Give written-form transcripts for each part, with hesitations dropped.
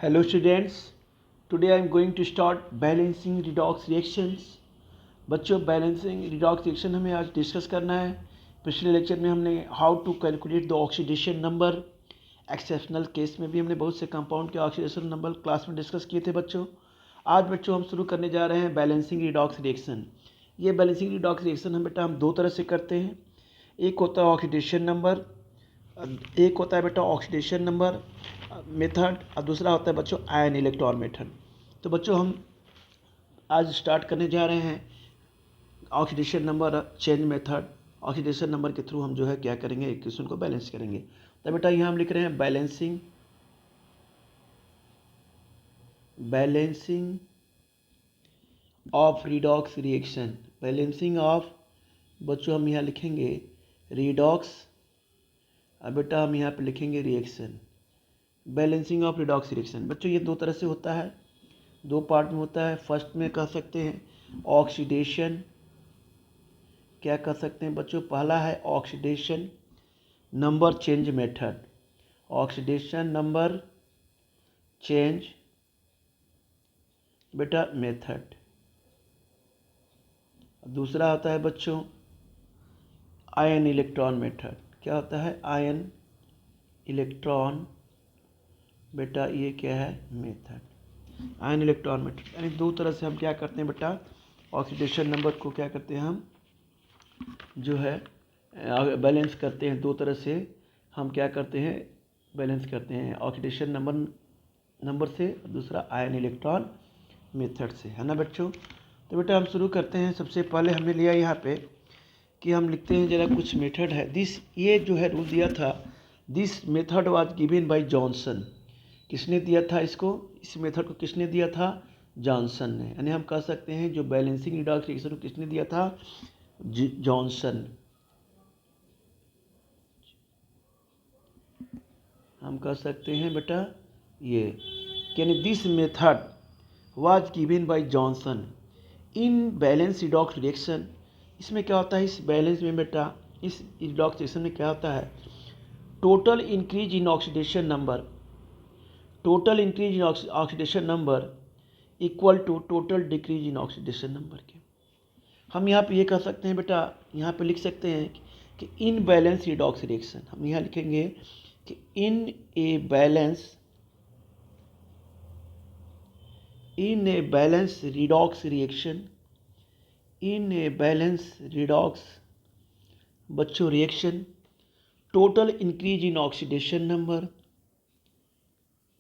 Hello students, today I am going to start balancing redox reactions। बच्चों balancing redox reaction हमें आज discuss करना है। पिछले लेक्चर में हमने how to calculate the oxidation number, exceptional case में भी हमने बहुत से कंपाउंड के ऑक्सीडेशन नंबर क्लास में डिस्कस किए थे बच्चों। आज बच्चों हम शुरू करने जा रहे हैं बैलेंसिंग रिडॉक्स रिएक्शन। ये बैलेंसिंग रिडॉक्स रिएक्शन हम दो तरह से करते हैं। एक होता है ऑक्सीडेशन नंबर, एक होता है बेटा ऑक्सीडेशन नंबर मेथड और दूसरा होता है बच्चों आयन इलेक्ट्रॉन मेथड। तो बच्चों हम आज स्टार्ट करने जा रहे हैं oxidation number change method. Oxidation number के थ्रू हम जो है क्या करेंगे, इक्वेशन को बैलेंस करेंगे। तो बेटा यहाँ हम लिख रहे हैं balancing of redox reaction. Balancing of बच्चों हम यहाँ लिखेंगे रिडॉक्स, अब बेटा हम यहाँ पे लिखेंगे reaction. Balancing of redox reaction बच्चों ये दो तरह से होता है, दो पार्ट में होता है। फर्स्ट में कह सकते हैं ऑक्सीडेशन, क्या कह सकते हैं बच्चों, पहला है oxidation number change method, oxidation number change बेटा मेथड। दूसरा होता है बच्चों आयन इलेक्ट्रॉन मेथड। क्या होता है आयन इलेक्ट्रॉन बेटा, ये क्या है मेथड, आयन इलेक्ट्रॉन मेथड। यानी दो तरह से हम क्या करते हैं बेटा, ऑक्सीडेशन नंबर को क्या करते हैं हम जो है बैलेंस करते हैं। दो तरह से हम क्या करते हैं बैलेंस करते हैं, ऑक्सीडेशन नंबर से, दूसरा आयन इलेक्ट्रॉन मेथड से, है ना बच्चों। तो बेटा हम शुरू करते हैं। सबसे पहले हमने लिया यहाँ पे कि हम लिखते हैं जरा कुछ मेथड है दिस, ये जो है रूल दिया था, this method was given by Johnson. किसने दिया था इसको, इस मेथड को किसने दिया था, जॉनसन ने। यानी हम कह सकते हैं जो बैलेंसिंग रिडॉक्स रिएक्शन को किसने दिया था, जॉनसन। हम कह सकते हैं बेटा ये, यानी this method was given by Johnson in balance redox reaction. इसमें क्या होता है, इस बैलेंस में बेटा, इस रिडॉक्स रिएक्शन में क्या होता है, total increase in oxidation number, total increase in oxidation number equal to total decrease in oxidation number के। हम यहाँ पे ये कह सकते हैं बेटा, यहाँ पे लिख सकते हैं कि इन बैलेंस रिडॉक्स रिएक्शन, हम यहाँ लिखेंगे कि in a balance redox reaction, in a balance redox बच्चों reaction, total increase in oxidation number,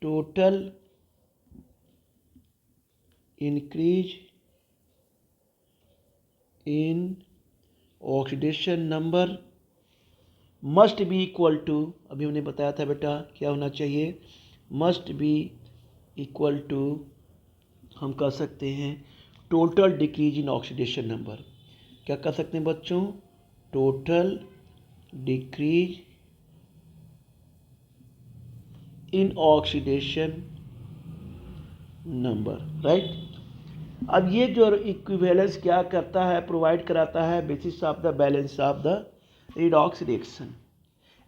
total increase in oxidation number must be equal to, अभी हमने बताया था बेटा क्या होना चाहिए, मस्ट बी इक्वल टू, हम कह सकते हैं total decrease in oxidation number. क्या कह सकते हैं बच्चों, total decrease in oxidation number, right. अब ये जो इक्विवेलेंस क्या करता है, प्रोवाइड कराता है basis of the balance of the redox reaction.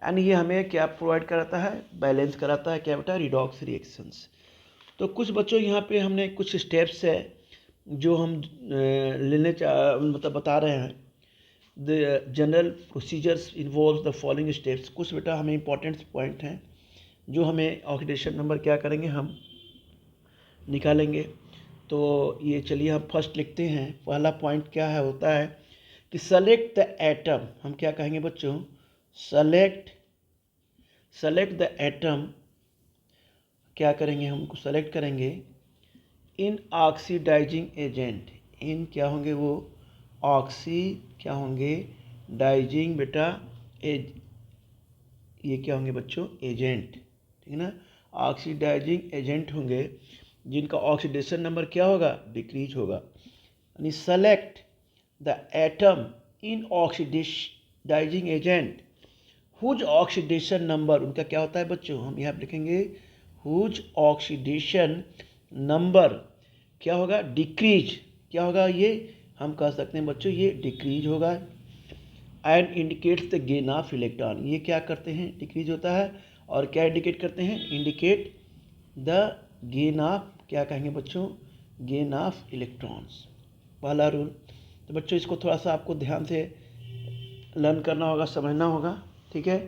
And ये हमें क्या प्रोवाइड कराता है, बैलेंस कराता है क्या बेटा, रिडॉक्स रिएक्शंस। तो कुछ बच्चों यहाँ पे हमने कुछ स्टेप्स है जो हम मतलब बता रहे हैं। The general procedures involve the following steps. कुछ बेटा हमें इंपॉर्टेंट पॉइंट हैं जो हमें ऑक्सीडेशन नंबर क्या करेंगे, हम निकालेंगे। तो ये चलिए हम फर्स्ट लिखते हैं। पहला पॉइंट क्या है, होता है कि सेलेक्ट द एटम। हम क्या कहेंगे बच्चों, सेलेक्ट द एटम, क्या करेंगे, हमको सेलेक्ट करेंगे इन ऑक्सीडाइजिंग एजेंट। इन क्या होंगे वो, ऑक्सी क्या होंगे, डाइजिंग बेटा ये क्या होंगे बच्चों, एजेंट, ठीक है ना। ऑक्सीडाइजिंग एजेंट होंगे जिनका ऑक्सीडेशन नंबर क्या होगा, डिक्रीज होगा। यानी select the atom in oxidising agent whose oxidation number, उनका क्या होता है बच्चों, हम यहाँ लिखेंगे हुज ऑक्सीडेशन नंबर क्या होगा, डिक्रीज, क्या होगा ये, हम कह सकते हैं बच्चों ये डिक्रीज होगा। And indicates the gain of electron, ये क्या करते हैं, डिक्रीज होता है, और क्या इंडिकेट करते हैं, इंडिकेट द गेन ऑफ, क्या कहेंगे बच्चों, गेन ऑफ इलेक्ट्रॉन्स, पहला रूल। तो बच्चों इसको थोड़ा सा आपको ध्यान से लर्न करना होगा, समझना होगा, ठीक है।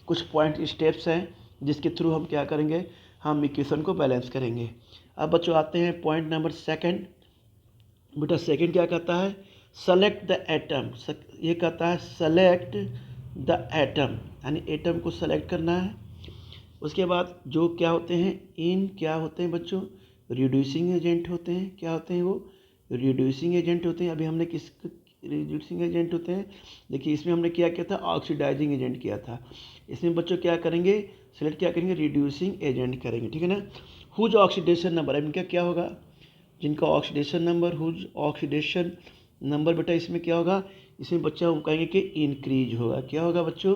कुछ पॉइंट स्टेप्स हैं जिसके थ्रू हम क्या करेंगे, हम इक्वेशन को बैलेंस करेंगे। अब बच्चों आते हैं पॉइंट नंबर सेकंड। बेटा सेकंड क्या कहता है, सेलेक्ट द एटम, ये कहता है सेलेक्ट द एटम, यानी एटम को सेलेक्ट करना है। उसके बाद जो क्या होते हैं, इन क्या होते हैं बच्चों, रिड्यूसिंग एजेंट होते हैं। क्या होते हैं वो, रिड्यूसिंग एजेंट होते हैं। अभी हमने किस रिड्यूसिंग एजेंट होते हैं, देखिए इसमें हमने क्या किया था, ऑक्सीडाइजिंग एजेंट किया था। इसमें बच्चों क्या करेंगे, सेलेक्ट क्या करेंगे, रिड्यूसिंग एजेंट करेंगे, ठीक है ना। हुज ऑक्सीडेशन नंबर, इनका क्या होगा, जिनका oxidation number, whose oxidation number, बेटा इसमें क्या होगा, इसमें बच्चा हम कहेंगे कि इंक्रीज होगा। क्या होगा बच्चों,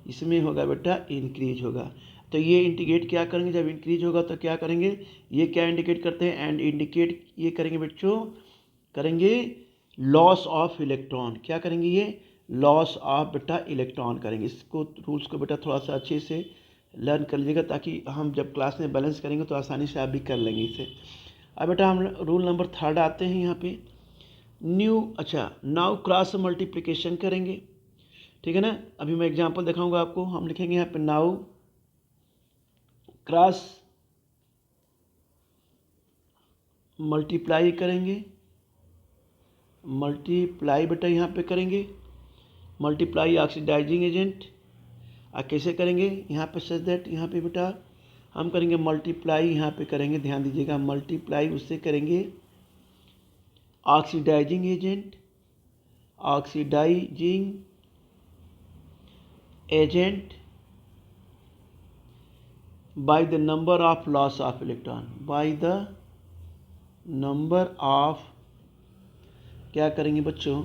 इसमें होगा बेटा इंक्रीज होगा। तो ये इंडिकेट क्या करेंगे, जब इंक्रीज होगा तो क्या करेंगे, ये क्या इंडिकेट करते हैं, एंड इंडिकेट ये करेंगे बच्चों, करेंगे लॉस ऑफ इलेक्ट्रॉन। क्या करेंगे, ये लॉस ऑफ बेटा इलेक्ट्रॉन करेंगे। इसको रूल्स को बेटा थोड़ा सा अच्छे से लर्न कर लीजिएगा, ताकि हम जब क्लास में बैलेंस करेंगे तो आसानी से आप भी कर लेंगे इसे। अब बेटा हम रूल नंबर थर्ड आते हैं यहाँ पे, न्यू, अच्छा नाउ क्रॉस मल्टीप्लिकेशन करेंगे, ठीक है ना। अभी मैं एग्जांपल दिखाऊंगा आपको, हम लिखेंगे यहाँ पे नाउ क्रॉस मल्टीप्लाई करेंगे, मल्टीप्लाई बेटा यहाँ पे करेंगे, मल्टीप्लाई ऑक्सीडाइजिंग एजेंट। कैसे करेंगे, यहाँ पे सच दैट, यहाँ पे बेटा हम करेंगे मल्टीप्लाई, यहाँ पे करेंगे, ध्यान दीजिएगा, मल्टीप्लाई उससे करेंगे oxidising agent, oxidising agent by the number of loss of electron, by the number of, क्या करेंगे बच्चों,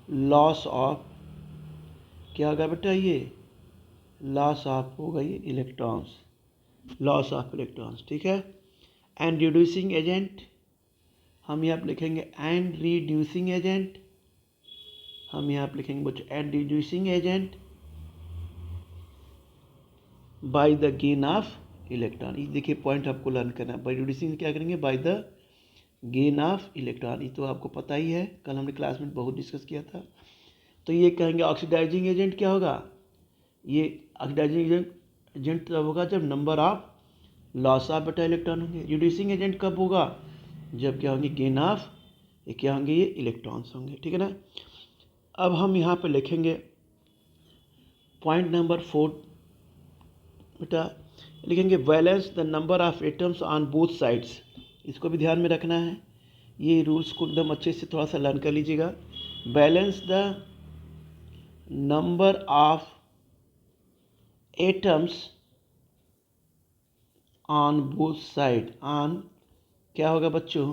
लॉस ऑफ, क्या होगा बेटा, ये लॉस ऑफ होगा ये इलेक्ट्रॉन्स, लॉस ऑफ इलेक्ट्रॉन्स, ठीक है। एंड रिड्यूसिंग एजेंट, हम यहाँ पर लिखेंगे एंड रिड्यूसिंग एजेंट, हम यहाँ पर लिखेंगे बच्चों and reducing agent by the gain of electron. ये देखिए पॉइंट आपको लर्न करना है, बाय रिड्यूसिंग क्या करेंगे, by the gain of electron. ये तो आपको पता ही है, कल हमने क्लास में बहुत डिस्कस किया था। तो ये कहेंगे ऑक्सीडाइजिंग एजेंट क्या होगा, ये ऑक्सीडाइजिंग एजेंट तब होगा जब नंबर ऑफ लॉस ऑफ बेटा इलेक्ट्रॉन होंगे। रिड्यूसिंग एजेंट कब होगा, जब क्या होंगे, गेन ऑफ, ये क्या होंगे, ये इलेक्ट्रॉन्स होंगे, ठीक है ना। अब हम यहाँ पे लिखेंगे पॉइंट नंबर 4 बेटा, लिखेंगे balance the number of atoms on both sides. इसको भी ध्यान में रखना है, ये रूल्स को एकदम अच्छे से थोड़ा सा लर्न कर लीजिएगा। Balance the number of atoms on both side, on क्या होगा बच्चों,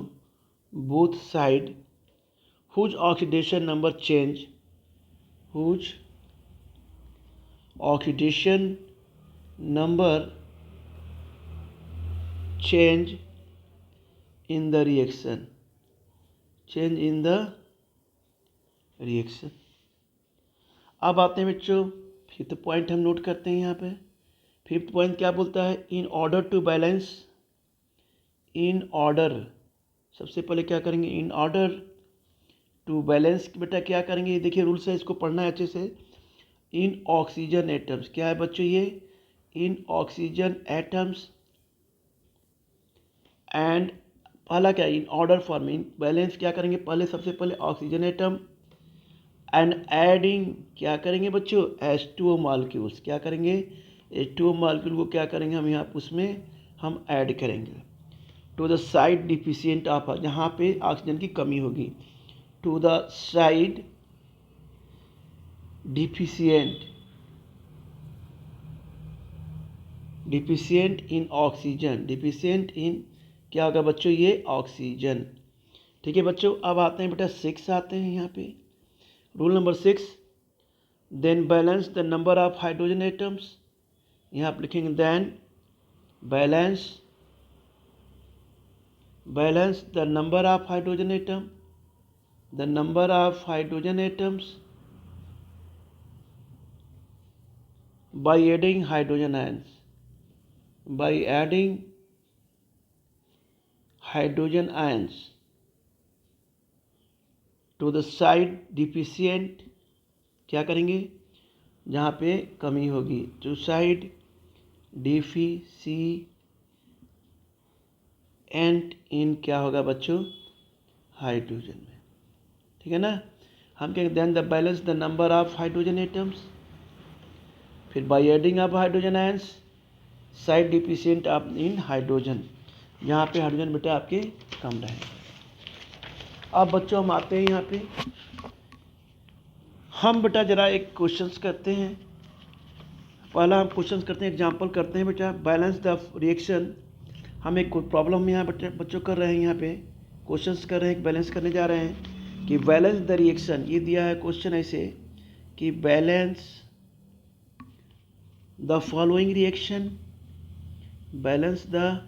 both side, whose oxidation number change, whose oxidation number change in the reaction, change in the reaction. अब आते हैं बच्चों, फिफ्थ पॉइंट हम नोट करते हैं यहाँ पे। फिफ्थ पॉइंट क्या बोलता है, in order to balance, in order, सबसे पहले क्या करेंगे, इन ऑर्डर टू बैलेंस, बेटा क्या करेंगे, ये देखिए रूल्स है, इसको पढ़ना है अच्छे से। इन ऑक्सीजन एटम्स, क्या है बच्चों ये, इन ऑक्सीजन एटम्स एंड, पहला क्या, in order form, in balance क्या करेंगे, पहले सबसे पहले ऑक्सीजन एटम एंड एडिंग, क्या करेंगे बच्चों, H2O मॉलिक्यूल्स, क्या करेंगे, H2O मॉलिक्यूल को क्या करेंगे हम यहाँ उसमें हम ऐड करेंगे to the side deficient of, जहाँ पे ऑक्सीजन की कमी होगी, to the side deficient, deficient in oxygen, deficient in क्या होगा बच्चों, ये ऑक्सीजन, ठीक है बच्चों। अब आते हैं बेटा 6 आते हैं यहाँ पे, rule number 6, then balance the number of hydrogen atoms, यहाँ आप लिखेंगे then balance, balance the number of hydrogen atom, the number of hydrogen atoms by adding hydrogen ions, by adding hydrogen ions to the side deficient, क्या करेंगे जहाँ पे कमी होगी, to side deficient इन क्या होगा बच्चों, हाइड्रोजन में, ठीक है ना। हम कहेंगे then the balance the number of hydrogen atoms, फिर by adding of hydrogen ions side deficient of in hydrogen, यहाँ पे हाइड्रोजन बेटा आपके कम रहेंगे। अब बच्चों हम आते हैं यहाँ पे, हम बेटा जरा एक क्वेश्चंस करते हैं। पहला हम क्वेश्चंस करते हैं, एग्जांपल करते हैं बेटा। बैलेंस द रिएक्शन, हम एक प्रॉब्लम यहाँ बच्चों कर रहे हैं, यहाँ पे क्वेश्चंस कर रहे हैं, बैलेंस करने जा रहे हैं कि बैलेंस द रिएक्शन। ये दिया है क्वेश्चन ऐसे कि balance the following reaction, balance the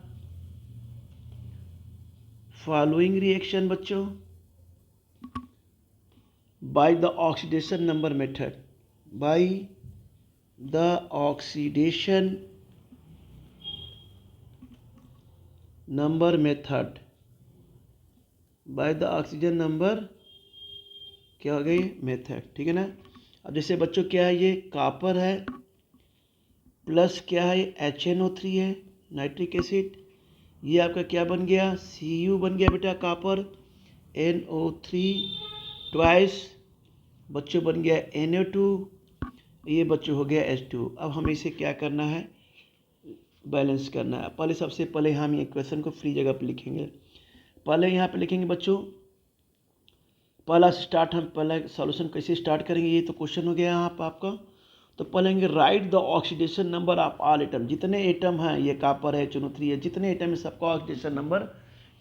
following reaction बच्चों by the oxidation number method, by the oxidation number method, by the oxygen number क्या हो गई मेथड, ठीक है ना। अब जैसे बच्चों क्या है, ये कॉपर है प्लस क्या है HNO3 है नाइट्रिक एसिड, ये आपका क्या बन गया Cu बन गया बेटा, कॉपर NO3 ट्वाइस बच्चों बन गया NO2, ये बच्चों हो गया H2। अब हमें इसे क्या करना है, बैलेंस करना है। पहले सबसे पहले हम ये क्वेश्चन को फ्री जगह पे लिखेंगे। पहले यहाँ पे लिखेंगे बच्चों, पहला स्टार्ट, हम पहला सॉल्यूशन कैसे स्टार्ट करेंगे, ये तो क्वेश्चन हो गया यहाँ पर आपका। तो पहले right the oxidation number of all atom, जितने एटम हैं, ये कॉपर है HNO3 है, जितने एटम है सबका ऑक्सीडेशन नंबर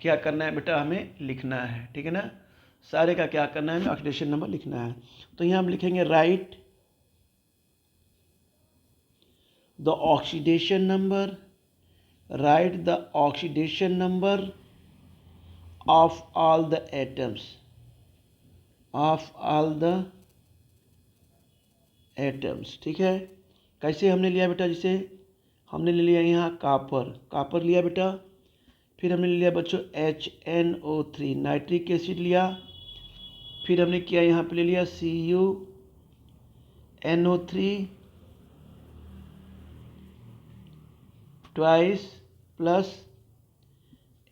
क्या करना है बेटा, हमें लिखना है, ठीक है ना। सारे का क्या करना है, हमें ऑक्सीडेशन नंबर लिखना है। तो यहाँ हम लिखेंगे right the oxidation number, right the oxidation number of all the atoms, of all the atoms, ठीक है। कैसे हमने लिया बेटा, जैसे हमने ले लिया यहाँ कॉपर लिया बेटा, फिर हमने लिया बच्चों HNO3 नाइट्रिक एसिड लिया, फिर हमने किया यहाँ पे ले लिया CuNO3 twice plus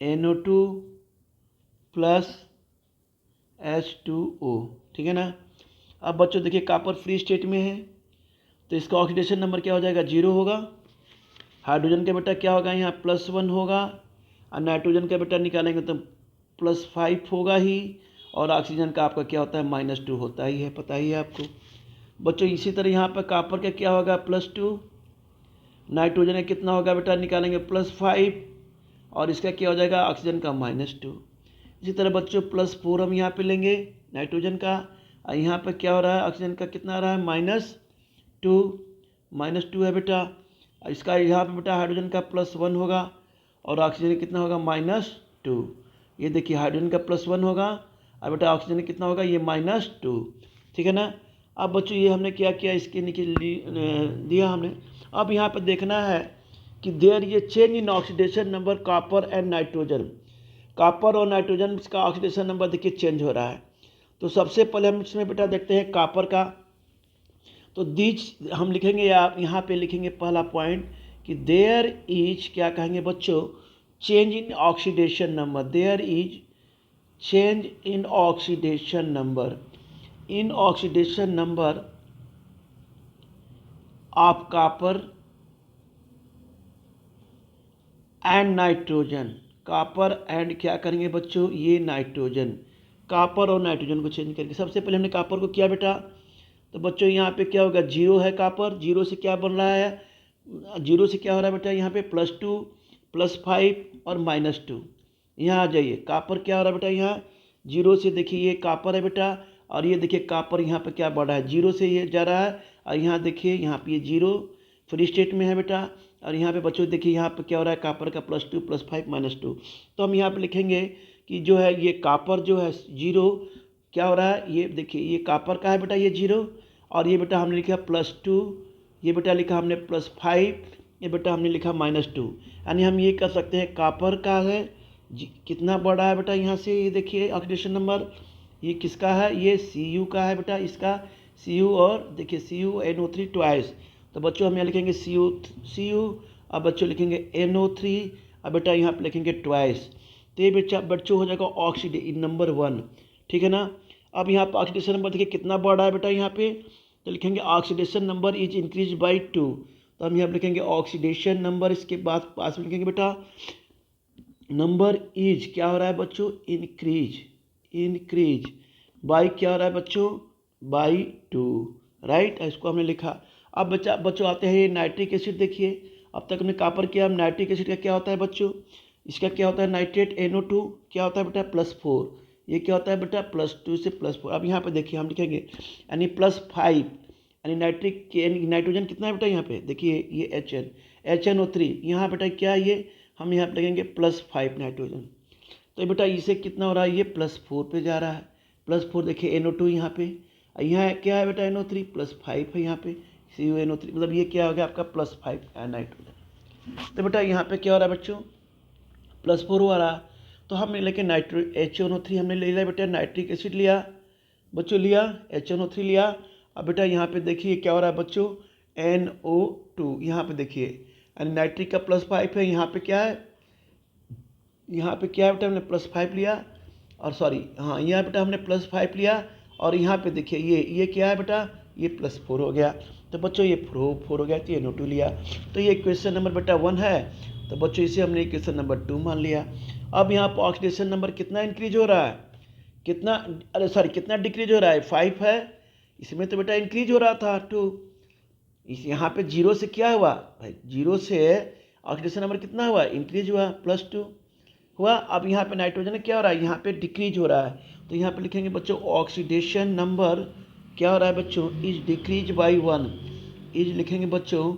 NO2 plus H2O, ठीक है ना। अब बच्चों देखिए कॉपर फ्री स्टेट में है, तो इसका ऑक्सीडेशन नंबर क्या हो जाएगा, 0 होगा। हाइड्रोजन का बेटा क्या होगा, यहाँ +1 होगा, और नाइट्रोजन का बेटा निकालेंगे तो +5 होगा ही, और ऑक्सीजन का आपका क्या होता है -2 होता ही है, पता ही है आपको बच्चों। इसी तरह यहाँ पर कॉपर का क्या होगा +2, नाइट्रोजन का कितना होगा बेटा, निकालेंगे +5, और इसका क्या हो जाएगा ऑक्सीजन का -2। इसी तरह बच्चों +4 हम यहाँ पे लेंगे नाइट्रोजन का, और यहाँ पर क्या हो रहा है ऑक्सीजन का कितना आ रहा है -2 है बेटा। इसका यहाँ पे बेटा हाइड्रोजन का +1 होगा, और ऑक्सीजन कितना होगा -2। ये देखिए हाइड्रोजन का +1 होगा, और बेटा ऑक्सीजन कितना होगा ये -2, ठीक है ना। अब बच्चों ये हमने क्या किया, इसके नीचे दिया हमने। अब यहाँ पर देखना है कि देयर ये change in oxidation number copper and nitrogen, copper और नाइट्रोजन का ऑक्सीडेशन नंबर देखिए चेंज हो रहा है। तो सबसे पहले हम इसमें बेटा देखते हैं कॉपर का, तो दीज हम लिखेंगे, या आप यहाँ पे लिखेंगे पहला पॉइंट कि देयर इज क्या कहेंगे बच्चों, change in oxidation number, there is change in oxidation number, in oxidation number of copper and nitrogen, copper and क्या करेंगे बच्चों ये नाइट्रोजन, कॉपर और नाइट्रोजन को चेंज करेंगे। सबसे पहले हमने कॉपर को किया बेटा, तो बच्चों यहाँ पे क्या होगा 0 है कॉपर, 0 से क्या बन रहा है, 0 से क्या हो रहा है बेटा यहाँ पे +2 +5 और -2। यहाँ आ जाइए कॉपर क्या हो रहा है बेटा, यहाँ 0 से देखिए ये कॉपर है बेटा, और ये देखिए कॉपर यहाँ पे क्या बढ़ रहा है 0 से ये जा रहा है, और यहाँ देखिए यहाँ पे ये 0 फ्री स्टेट में है बेटा, और यहाँ पे बच्चों देखिए यहाँ पे क्या हो रहा है कॉपर का +2 +5 -2। तो हम यहाँ पे लिखेंगे कि जो है ये कॉपर जो है 0 क्या हो रहा है, ये देखिए ये कॉपर का है बेटा ये 0, और ये बेटा हमने लिखा +2, ये बेटा लिखा हमने +5, ये बेटा हमने लिखा -2। यानी हम ये कर सकते हैं कॉपर का है कितना बढ़ा है बेटा यहाँ से, ये देखिए ऑक्सीडेशन नंबर, ये किसका है, ये Cu का है बेटा, इसका Cu, और देखिए CuNO3 ट्वाइस। तो बच्चों हम यहाँ लिखेंगे Cu, अब बच्चों लिखेंगे NO3, अब बेटा यहाँ पे लिखेंगे ट्वाइस। तो ये बच्चों हो जाएगा ऑक्सीडेशन नंबर 1, ठीक है ना। अब यहाँ पर ऑक्सीडेशन नंबर देखिए कितना बढ़ा है बेटा यहाँ पे, तो लिखेंगे oxidation number is increase by 2। तो हम यहाँ लिखेंगे ऑक्सीडेशन नंबर, इसके बाद पास में लिखेंगे बेटा नंबर इज क्या हो रहा है बच्चों, इंक्रीज बाई क्या हो रहा है बच्चों, बाई 2, राइट। इसको हमने लिखा। अब बच्चों आते हैं ये नाइट्रिक एसिड, देखिए अब तक हमने कॉपर किया, अब नाइट्रिक एसिड का क्या होता है बच्चों, इसका क्या होता है नाइट्रेट NO2 क्या होता है बेटा +4, ये क्या होता है बेटा +2 से +4। अब यहाँ पे देखिए हम लिखेंगे यानी +5, यानी नाइट्रोजन कितना है बेटा यहाँ पे, देखिए ये HNO3 यहाँ बेटा क्या है ये, हम यहाँ पे लगेंगे +5 नाइट्रोजन। तो बेटा इसे कितना हो रहा है, ये +4 पे जा रहा है, +4 देखिए NO2 यहाँ पे, यहाँ क्या है बेटा NO3 +5 है यहाँ पे, CuNO3 मतलब ये क्या हो गया आपका +5 है नाइट्रोजन। तो बेटा यहाँ पे क्या हो रहा है बच्चों, +4 हो रहा है। तो हमने लेके HNO3 हमने ले लिया बेटा, नाइट्रिक एसिड लिया बच्चों, लिया HNO3 लिया। अब बेटा यहाँ पे देखिए क्या हो रहा है बच्चों, NO2 यहाँ पे देखिए, यानी नाइट्रिक का +5 है, यहाँ पे क्या है, यहाँ पे क्या है बेटा हमने +5 लिया, और सॉरी हाँ यहाँ बेटा हमने +5 लिया, और यहाँ पे देखिए ये क्या है बेटा, ये +4 हो गया। तो बच्चों ये 4 हो गया, तो ये NO2 लिया। तो ये क्वेश्चन नंबर बेटा 1 है, तो बच्चों इसे हमने क्वेश्चन नंबर 2 मान लिया। अब यहाँ पर ऑक्सीडेशन नंबर कितना इंक्रीज हो रहा है, कितना, अरे सॉरी कितना डिक्रीज हो रहा है, 5 है, इसमें तो बेटा इंक्रीज हो रहा था 2, इस यहाँ पे 0 से क्या हुआ भाई, 0 से ऑक्सीडेशन नंबर कितना हुआ, इंक्रीज हुआ, +2 हुआ। अब यहाँ पे नाइट्रोजन क्या हो रहा है, यहाँ पे डिक्रीज हो रहा है। तो यहाँ पे लिखेंगे बच्चों ऑक्सीडेशन नंबर क्या हो रहा है बच्चों, इज डिक्रीज बाई 1, इज लिखेंगे बच्चों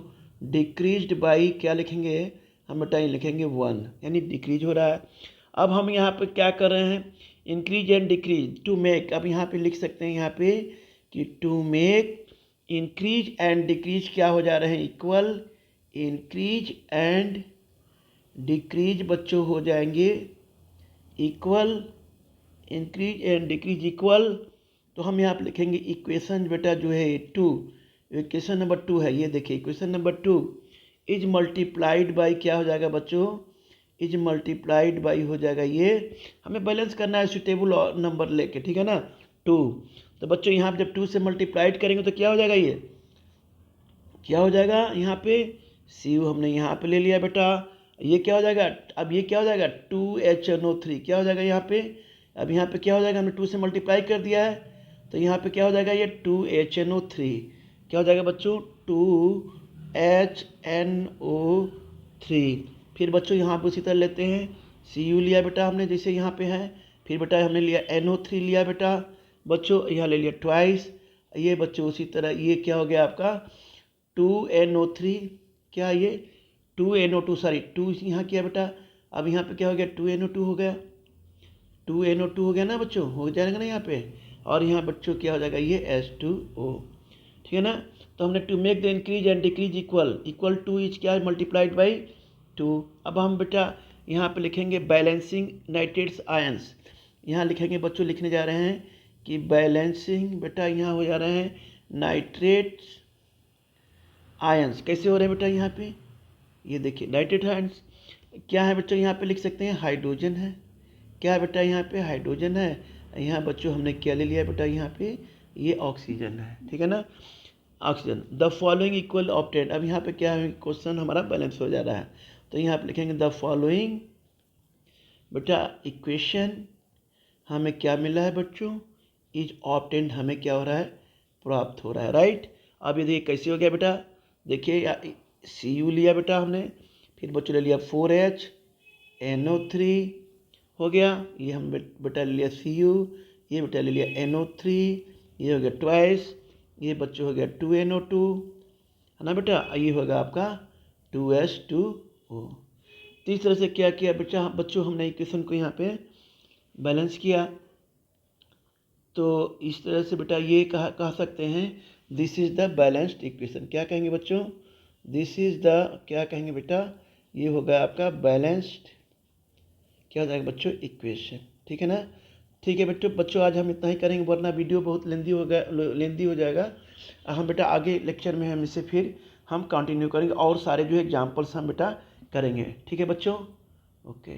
डिक्रीज्ड बाई क्या लिखेंगे, हम बेटा ये लिखेंगे 1, यानी डिक्रीज हो रहा है। अब हम यहाँ पे क्या कर रहे हैं, increase and decrease to make, अब यहाँ पे लिख सकते हैं यहाँ पे कि to make increase and decrease क्या हो जा रहे हैं, इक्वल, इंक्रीज एंड डिक्रीज बच्चों हो जाएंगे equal, increase and decrease equal. तो हम यहाँ पे लिखेंगे इक्वेशन बेटा जो है 2, इक्वेशन नंबर 2 है, ये देखिए equation number 2 is multiplied by क्या हो जाएगा बच्चों, इज मल्टीप्लाइड बाई हो जाएगा, ये हमें बैलेंस करना है सुटेबल नंबर लेके, ठीक है ना 2। तो बच्चों यहाँ पे जब 2 से मल्टीप्लाइड करेंगे तो क्या हो जाएगा, ये क्या हो जाएगा, यहाँ पे Cu हमने यहाँ पे ले लिया बेटा, ये क्या हो जाएगा, अब ये क्या हो जाएगा 2HNO3 क्या हो जाएगा यहाँ पे, अब यहाँ पे क्या हो जाएगा, हमने 2 से मल्टीप्लाई कर दिया है, तो यहाँ पे क्या हो जाएगा, ये 2HNO3 क्या हो जाएगा बच्चों 2HNO3। फिर बच्चों यहाँ पे उसी तरह लेते हैं, Cu लिया बेटा हमने जैसे यहाँ पे है, फिर बेटा हमने लिया NO3 लिया बेटा बच्चों, यहाँ ले लिया ट्वाइस, ये बच्चों उसी तरह ये क्या हो गया आपका 2NO3, क्या ये 2NO2 सॉरी 2 यहाँ किया बेटा, अब यहाँ पे क्या हो गया 2NO2 हो गया, 2NO2 हो गया ना बच्चों, हो जाएगा ना यहाँ पे, और यहाँ बच्चों क्या हो जाएगा ये H2O, ठीक है ना। तो हमने to make the increase and decrease equal to is क्या है मल्टीप्लाइड बाई 2। अब हम बेटा यहाँ पे लिखेंगे बैलेंसिंग नाइट्रेट्स आयंस, यहाँ लिखेंगे बच्चों, लिखने जा रहे हैं कि बैलेंसिंग बेटा यहाँ हो जा रहे हैं नाइट्रेट्स आयंस, कैसे हो रहे हैं बेटा यहाँ पे, ये देखिए नाइट्रेट आयंस क्या है बच्चों, यहाँ पे लिख सकते हैं हाइड्रोजन है, क्या है बेटा यहाँ पे हाइड्रोजन है, यहाँ बच्चों हमने क्या ले लिया बेटा यहाँ पे ये ऑक्सीजन है, ठीक है ना oxygen. The following equal obtain, अब यहाँ पे क्या है क्वेश्चन हमारा बैलेंस हो जा रहा है, तो यहाँ पे लिखेंगे द फॉलोइंग बेटा इक्वेशन हमें क्या मिला है बच्चों, इज ऑप्टेन हमें क्या हो रहा है प्राप्त हो रहा है, राइट। अब ये देखिए कैसे हो गया बेटा, देखिए Cu लिया बेटा हमने, फिर बच्चों ले लिया 4HNO3 हो गया, ये हम बेटा ले लिया Cu, ये बेटा ले लिया NO3, ये हो गया ट्वाइस, ये बच्चों हो गया 2NO2 है ना बेटा, ये होगा आपका 2H2O। तो इस तरह से क्या किया बेटा बच्चों, हमने इक्वेशन को यहाँ पे बैलेंस किया। तो इस तरह से बेटा ये कह सकते हैं this is the balanced equation, क्या कहेंगे बच्चों, दिस इज़ द क्या कहेंगे बेटा, ये होगा आपका बैलेंस्ड क्या हो जाएगा बच्चों, इक्वेशन। ठीक है ना। ठीक है बच्चों आज हम इतना ही करेंगे, वरना वीडियो बहुत लेंदी हो जाएगा। हम बेटा आगे लेक्चर में हम इसे फिर हम कंटिन्यू करेंगे और सारे जो एग्जाम्पल्स हम बेटा करेंगे। ठीक है बच्चों, ओके।